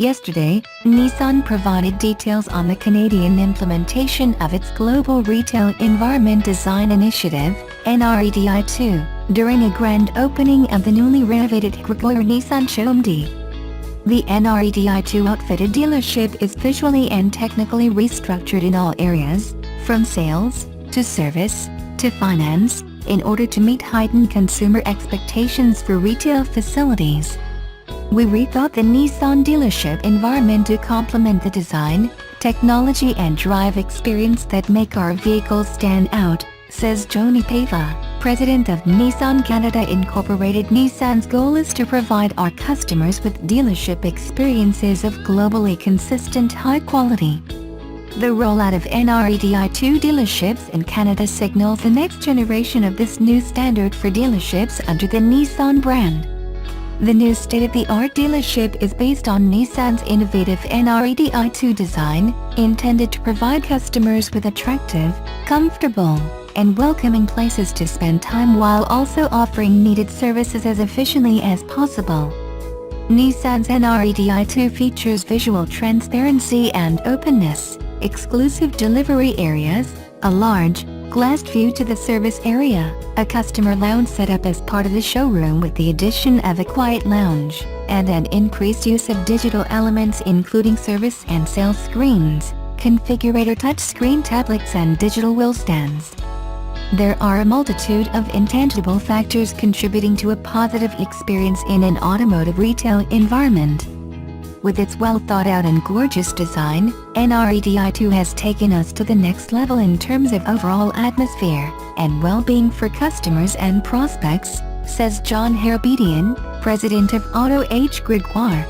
Yesterday, Nissan provided details on the Canadian implementation of its Global Retail Environment Design Initiative, NREDI 2, during a grand opening of the newly renovated HGrégoire Nissan Chomedey. The NREDI 2 outfitted dealership is visually and technically restructured in all areas, from sales, to service, to finance, in order to meet heightened consumer expectations for retail facilities. We rethought the Nissan dealership environment to complement the design, technology and drive experience that make our vehicles stand out, says Chomedey, president of Nissan Canada Incorporated. Nissan's goal is to provide our customers with dealership experiences of globally consistent high quality. The rollout of NREDI 2 dealerships in Canada signals the next generation of this new standard for dealerships under the Nissan brand. The new state-of-the-art dealership is based on Nissan's innovative NREDI 2 design, intended to provide customers with attractive, comfortable, and welcoming places to spend time while also offering needed services as efficiently as possible. Nissan's NREDI 2 features visual transparency and openness, exclusive delivery areas, a large, glassed view to the service area, a customer lounge set up as part of the showroom with the addition of a quiet lounge, and an increased use of digital elements including service and sales screens, configurator touchscreen tablets and digital wheel stands. There are a multitude of intangible factors contributing to a positive experience in an automotive retail environment. With its well-thought-out and gorgeous design, NREDI 2 has taken us to the next level in terms of overall atmosphere and well-being for customers and prospects, says John Herbedian, president of Auto HGrégoire.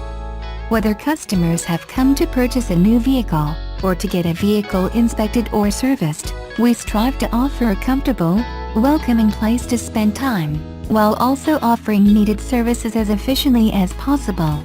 Whether customers have come to purchase a new vehicle, or to get a vehicle inspected or serviced, we strive to offer a comfortable, welcoming place to spend time, while also offering needed services as efficiently as possible.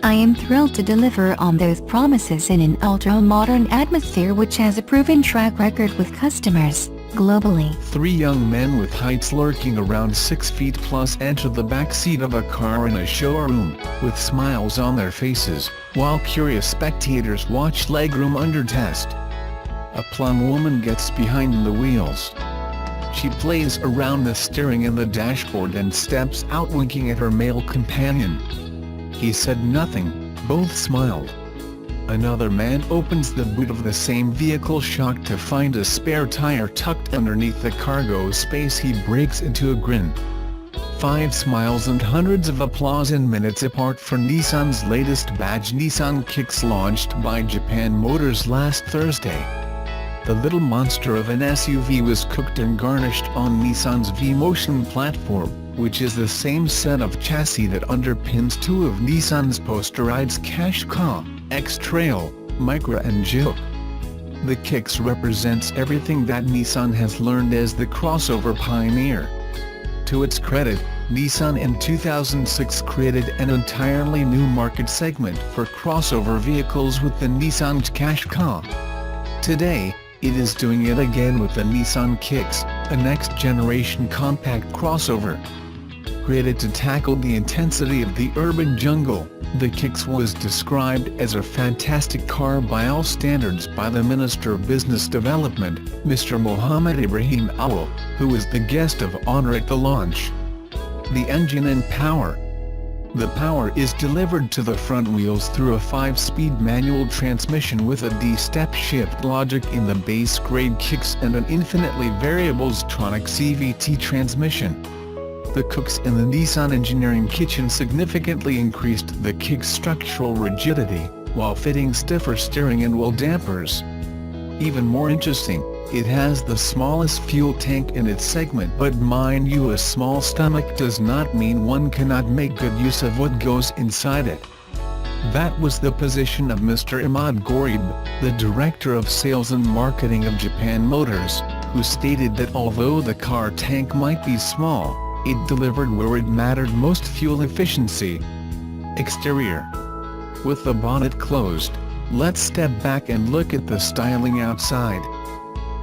I am thrilled to deliver on those promises in an ultra-modern atmosphere which has a proven track record with customers, globally. Three young men with heights lurking around 6 feet plus enter the back seat of a car in a showroom, with smiles on their faces, while curious spectators watch legroom under test. A plump woman gets behind the wheels. She plays around the steering and the dashboard and steps out winking at her male companion. He said nothing, both smiled. Another man opens the boot of the same vehicle, shocked to find a spare tire tucked underneath the cargo space. He breaks into a grin. 5 smiles and hundreds of applause in minutes apart for Nissan's latest badge, Nissan Kicks, launched by Japan Motors last Thursday. The little monster of an SUV was cooked and garnished on Nissan's V-Motion platform, which is the same set of chassis that underpins 2 of Nissan's posterized Qashqai, X-Trail, Micra and Juke. The Kicks represents everything that Nissan has learned as the crossover pioneer. To its credit, Nissan in 2006 created an entirely new market segment for crossover vehicles with the Nissan Qashqai. Today, it is doing it again with the Nissan Kicks, a next-generation compact crossover. Created to tackle the intensity of the urban jungle, the Kicks was described as a fantastic car by all standards by the Minister of Business Development, Mr. Mohammed Ibrahim Awal, who was the guest of honor at the launch. The engine and power. The power is delivered to the front wheels through a 5-speed manual transmission with a D-step shift logic in the base-grade Kicks and an infinitely variable Stronic CVT transmission. The cooks in the Nissan engineering kitchen significantly increased the Kicks' structural rigidity, while fitting stiffer steering and wheel dampers. Even more interesting, it has the smallest fuel tank in its segment, but mind you, a small stomach does not mean one cannot make good use of what goes inside it. That was the position of Mr. Ahmad Gharib, the Director of Sales and Marketing of Japan Motors, who stated that although the car tank might be small, it delivered where it mattered most: fuel efficiency. Exterior. With the bonnet closed, let's step back and look at the styling outside.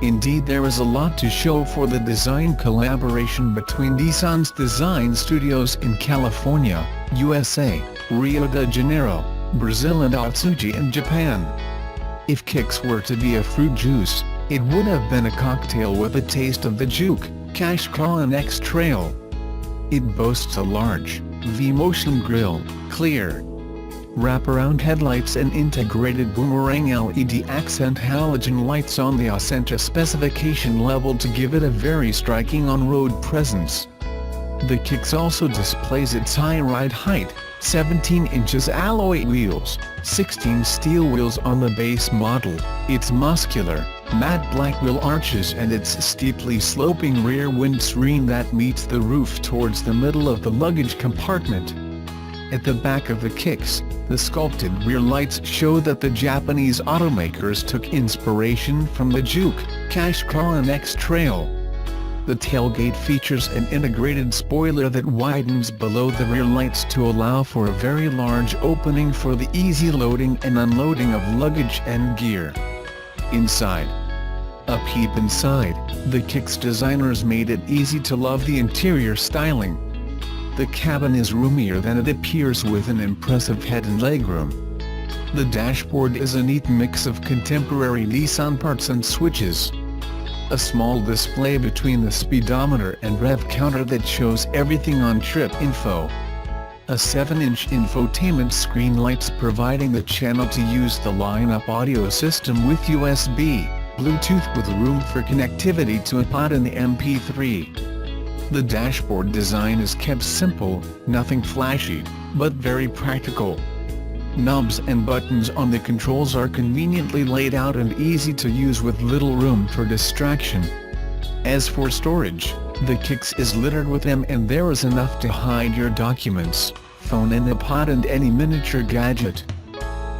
Indeed, there is a lot to show for the design collaboration between Nissan's design studios in California, USA, Rio de Janeiro, Brazil and Atsugi in Japan. If Kicks were to be a fruit juice, it would have been a cocktail with a taste of the Juke, Qashqai and X-Trail. It boasts a large, V-motion grille, clear wraparound headlights and integrated boomerang LED accent halogen lights on the Acenta specification level to give it a very striking on-road presence. The Kicks also displays its high ride height, 17 inches alloy wheels, 16 steel wheels on the base model, its muscular, matte black wheel arches and its steeply sloping rear windscreen that meets the roof towards the middle of the luggage compartment. At the back of the Kicks, the sculpted rear lights show that the Japanese automakers took inspiration from the Juke, Qashqai and X-Trail. The tailgate features an integrated spoiler that widens below the rear lights to allow for a very large opening for the easy loading and unloading of luggage and gear. Inside. A peep inside, the Kicks designers made it easy to love the interior styling. The cabin is roomier than it appears with an impressive head and legroom. The dashboard is a neat mix of contemporary Nissan parts and switches. A small display between the speedometer and rev counter that shows everything on trip info. A 7-inch infotainment screen lights providing the channel to use the line-up audio system with USB, Bluetooth with room for connectivity to iPod and the MP3. The dashboard design is kept simple, nothing flashy, but very practical. Knobs and buttons on the controls are conveniently laid out and easy to use with little room for distraction. As for storage, the Kicks is littered with them and there is enough to hide your documents, phone and iPod and any miniature gadget.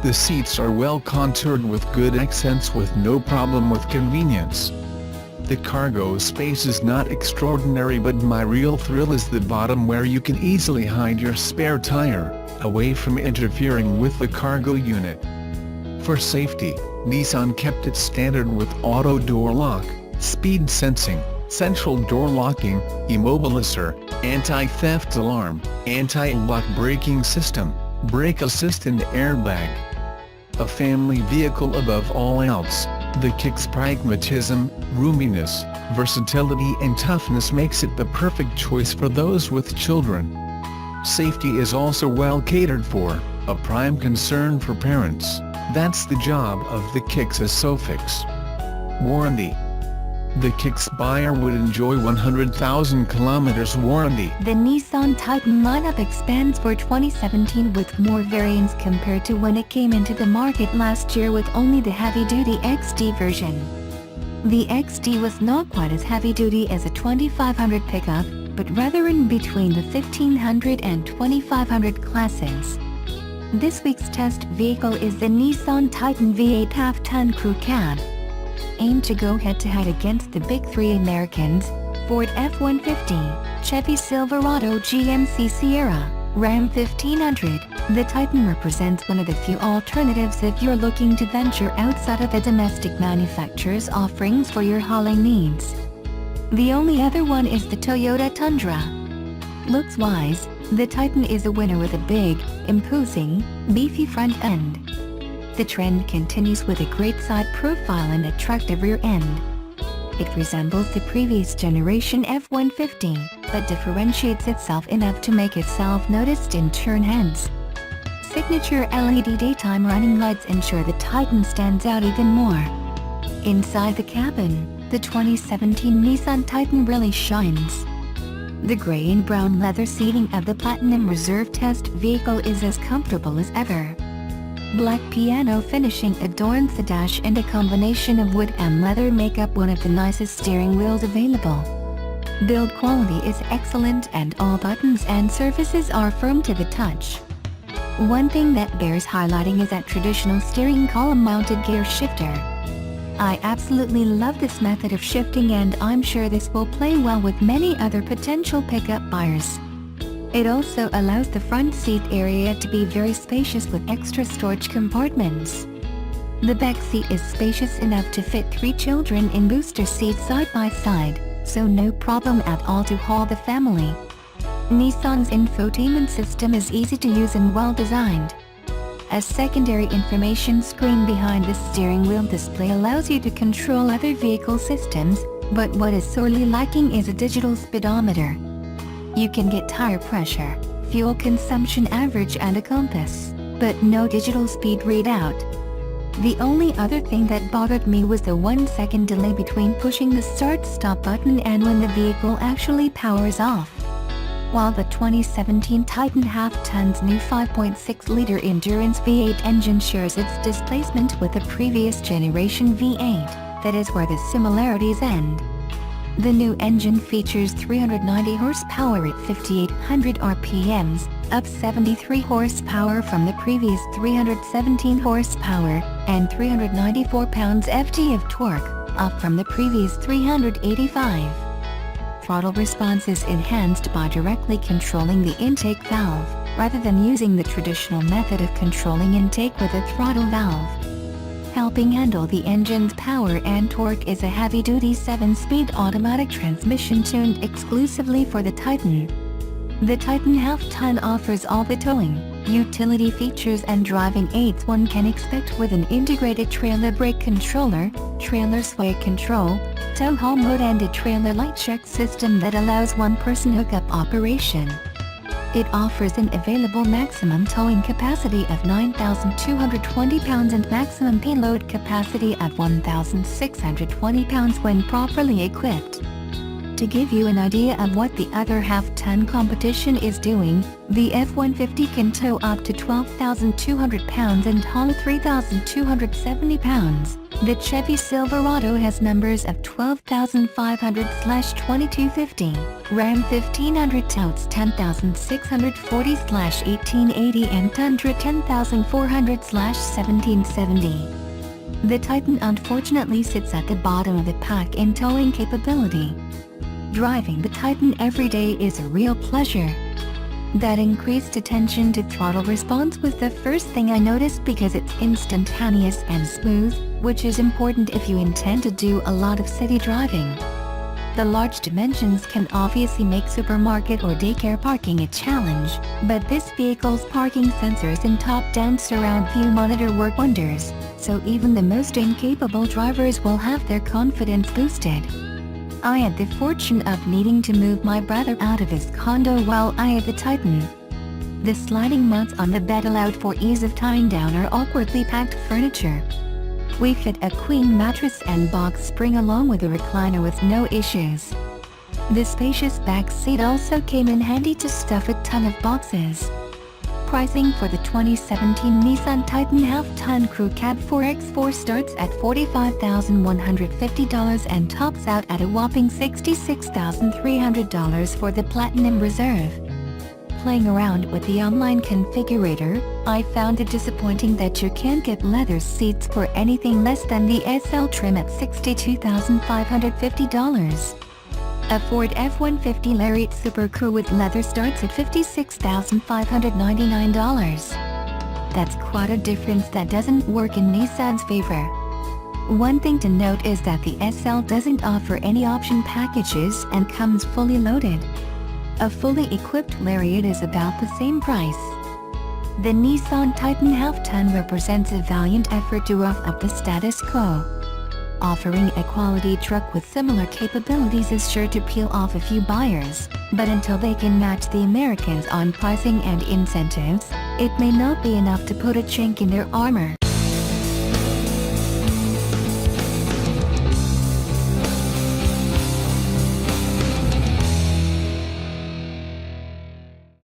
The seats are well contoured with good accents with no problem with convenience. The cargo space is not extraordinary but my real thrill is the bottom where you can easily hide your spare tire, away from interfering with the cargo unit. For safety, Nissan kept it standard with auto door lock, speed sensing, central door locking, immobilizer, anti-theft alarm, anti-lock braking system, brake assist and airbag. A family vehicle above all else, the Kicks' pragmatism, roominess, versatility and toughness makes it the perfect choice for those with children. Safety is also well catered for, a prime concern for parents. That's the job of the Kicks as Sofix. Warranty. The Kicks buyer would enjoy 100,000 kilometers warranty. The Nissan Titan lineup expands for 2017 with more variants compared to when it came into the market last year with only the heavy-duty XD version. The XD was not quite as heavy-duty as a 2500 pickup, but rather in between the 1500 and 2500 classes. This week's test vehicle is the Nissan Titan V8 half-ton crew cab. Aimed to go head-to-head against the big three Americans, Ford F-150, Chevy Silverado GMC Sierra, Ram 1500, the Titan represents one of the few alternatives if you're looking to venture outside of the domestic manufacturer's offerings for your hauling needs. The only other one is the Toyota Tundra. Looks-wise, the Titan is a winner with a big, imposing, beefy front end. The trend continues with a great side profile and attractive rear end. It resembles the previous generation F-150, but differentiates itself enough to make itself noticed in turn heads. Signature LED daytime running lights ensure the Titan stands out even more. Inside the cabin, the 2017 Nissan Titan really shines. The gray and brown leather seating of the Platinum Reserve test vehicle is as comfortable as ever. Black piano finishing adorns the dash and a combination of wood and leather make up one of the nicest steering wheels available. Build quality is excellent and all buttons and surfaces are firm to the touch. One thing that bears highlighting is that traditional steering column mounted gear shifter. I absolutely love this method of shifting and I'm sure this will play well with many other potential pickup buyers. It also allows the front seat area to be very spacious with extra storage compartments. The back seat is spacious enough to fit 3 children in booster seats side by side, so no problem at all to haul the family. Nissan's infotainment system is easy to use and well designed. A secondary information screen behind the steering wheel display allows you to control other vehicle systems, but what is sorely lacking is a digital speedometer. You can get tire pressure, fuel consumption average and a compass, but no digital speed readout. The only other thing that bothered me was the 1-second delay between pushing the start-stop button and when the vehicle actually powers off. While the 2017 Titan half-ton's new 5.6-liter endurance V8 engine shares its displacement with the previous generation V8, that is where the similarities end. The new engine features 390 horsepower at 5,800 RPMs, up 73 horsepower from the previous 317 horsepower, and 394 pounds-ft of torque, up from the previous 385. Throttle response is enhanced by directly controlling the intake valve, rather than using the traditional method of controlling intake with a throttle valve. Helping handle the engine's power and torque is a heavy-duty 7-speed automatic transmission tuned exclusively for the Titan. The Titan half-ton offers all the towing, utility features and driving aids one can expect with an integrated trailer brake controller, trailer sway control, tow haul mode and a trailer light check system that allows one-person hookup operation. It offers an available maximum towing capacity of 9,220 pounds and maximum payload capacity of 1,620 pounds when properly equipped. To give you an idea of what the other half-ton competition is doing, the F-150 can tow up to 12,200 pounds and haul 3,270 pounds. The Chevy Silverado has numbers of 12,500/2250, Ram 1500 totes 10,640/1880 and Tundra 10,400/1770. The Titan unfortunately sits at the bottom of the pack in towing capability. Driving the Titan every day is a real pleasure. That increased attention to throttle response was the first thing I noticed because it's instantaneous and smooth, which is important if you intend to do a lot of city driving. The large dimensions can obviously make supermarket or daycare parking a challenge, but this vehicle's parking sensors and top-down surround view monitor work wonders, so even the most incapable drivers will have their confidence boosted. I had the fortune of needing to move my brother out of his condo while I had the Titan. The sliding mounts on the bed allowed for ease of tying down our awkwardly packed furniture. We fit a queen mattress and box spring along with a recliner with no issues. The spacious back seat also came in handy to stuff a ton of boxes. Pricing for the 2017 Nissan Titan half-ton Crew Cab 4x4 starts at $45,150 and tops out at a whopping $66,300 for the Platinum Reserve. Playing around with the online configurator, I found it disappointing that you can't get leather seats for anything less than the SL trim at $62,550. A Ford F-150 Lariat Super Crew with leather starts at $56,599. That's quite a difference that doesn't work in Nissan's favor. One thing to note is that the SL doesn't offer any option packages and comes fully loaded. A fully equipped Lariat is about the same price. The Nissan Titan half-ton represents a valiant effort to rough up the status quo. Offering a quality truck with similar capabilities is sure to peel off a few buyers, but until they can match the Americans on pricing and incentives, it may not be enough to put a chink in their armor.